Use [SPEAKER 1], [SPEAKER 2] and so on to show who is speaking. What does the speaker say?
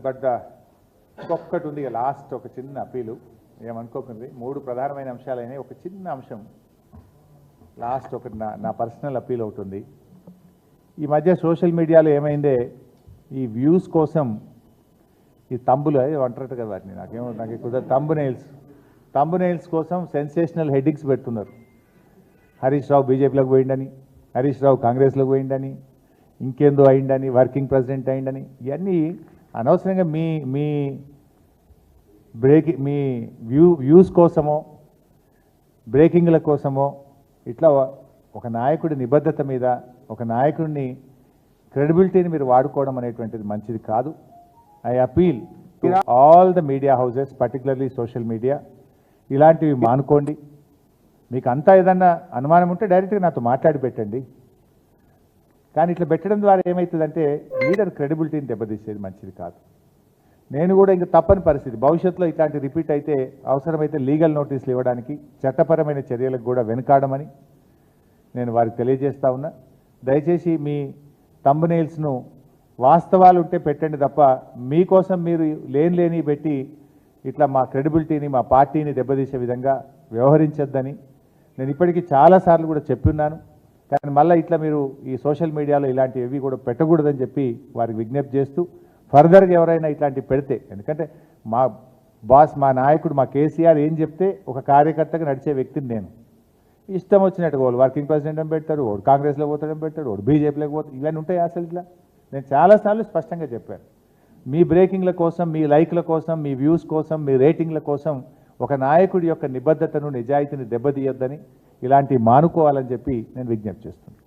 [SPEAKER 1] But ఒక్కటి ఉంది last ఒక చిన్న అప్పీలు ఏమనుకోకండి. 3 ప్రధానమైన అంశాలైన ఒక చిన్న అంశం లాస్ట్ ఒకటి నా పర్సనల్ అప్పీల్ అవుతుంది. ఈ మధ్య సోషల్ మీడియాలో ఏమైందే ఈ వ్యూస్ కోసం ఈ తంబులు అంటారట కదా వాటిని, నాకు కుదరదు, తంబు నెయిల్స్ కోసం సెన్సేషనల్ హెడ్డింగ్స్ పెడుతున్నారు. హరీష్ రావు బీజేపీలోకి పోయిండని, హరీష్ రావు కాంగ్రెస్లోకి పోయిండని, ఇంకేందో అయిందని, వర్కింగ్ ప్రెసిడెంట్ అయిందని, ఇవన్నీ అనవసరంగా మీ మీ వ్యూస్ కోసమో బ్రేకింగ్ల కోసమో ఇట్లా ఒక నాయకుడి నిబద్ధత మీద ఒక నాయకుడిని క్రెడిబిలిటీని మీరు వాడుకోవడం అనేటువంటిది మంచిది కాదు. I appeal to all the media houses, particularly social media, ఇలాంటివి మానుకోండి. మీకు అంతా ఏదన్నా అనుమానం ఉంటే డైరెక్ట్గా నాతో మాట్లాడి పెట్టండి. కానీ ఇట్లా పెట్టడం ద్వారా ఏమవుతుందంటే లీడర్ క్రెడిబిలిటీని దెబ్బతీసేది మంచిది కాదు. నేను కూడా ఇంకా తప్పని పరిస్థితి, భవిష్యత్తులో ఇట్లాంటి రిపీట్ అయితే అవసరమైతే లీగల్ నోటీసులు ఇవ్వడానికి, చట్టపరమైన చర్యలకు కూడా వెనుకాడమని నేను వారికి తెలియజేస్తా ఉన్నా. దయచేసి మీ థంబ్నెయిల్స్ను వాస్తవాలు ఉంటే పెట్టండి తప్ప మీకోసం మీరు లేని పెట్టి ఇట్లా మా క్రెడిబిలిటీని మా పార్టీని దెబ్బతీసే విధంగా వ్యవహరించొద్దని నేను ఇప్పటికీ చాలాసార్లు కూడా చెప్పున్నాను. కానీ మళ్ళీ ఇట్లా మీరు ఈ సోషల్ మీడియాలో ఇలాంటివి కూడా పెట్టకూడదని చెప్పి వారికి విజ్ఞప్తి చేస్తూ, ఫర్దర్గా ఎవరైనా ఇట్లాంటివి పెడితే, ఎందుకంటే మా బాస్ మా నాయకుడు మా కేసీఆర్ ఏం చెప్తే ఒక కార్యకర్తగా నడిచే వ్యక్తిని నేను. ఇష్టం వచ్చినట్టు వాళ్ళు వర్కింగ్ ప్రెసిడెంట్ అని పెడతాడు, వాడు కాంగ్రెస్లో పోతాడని పెడతాడు, వాడు బీజేపీలోకి పోతాడు, ఇవన్నీ ఉంటాయి అసలు ఇట్లా. నేను చాలాసార్లు స్పష్టంగా చెప్పాను, మీ బ్రేకింగ్ల కోసం, మీ లైక్ల కోసం, మీ వ్యూస్ కోసం, మీ రేటింగ్ల కోసం ఒక నాయకుడి యొక్క నిబద్ధతను నిజాయితీని దెబ్బతీయొద్దని, ఇలాంటివి మానుకోవాలని చెప్పి నేను విజ్ఞప్తి చేస్తున్నాను.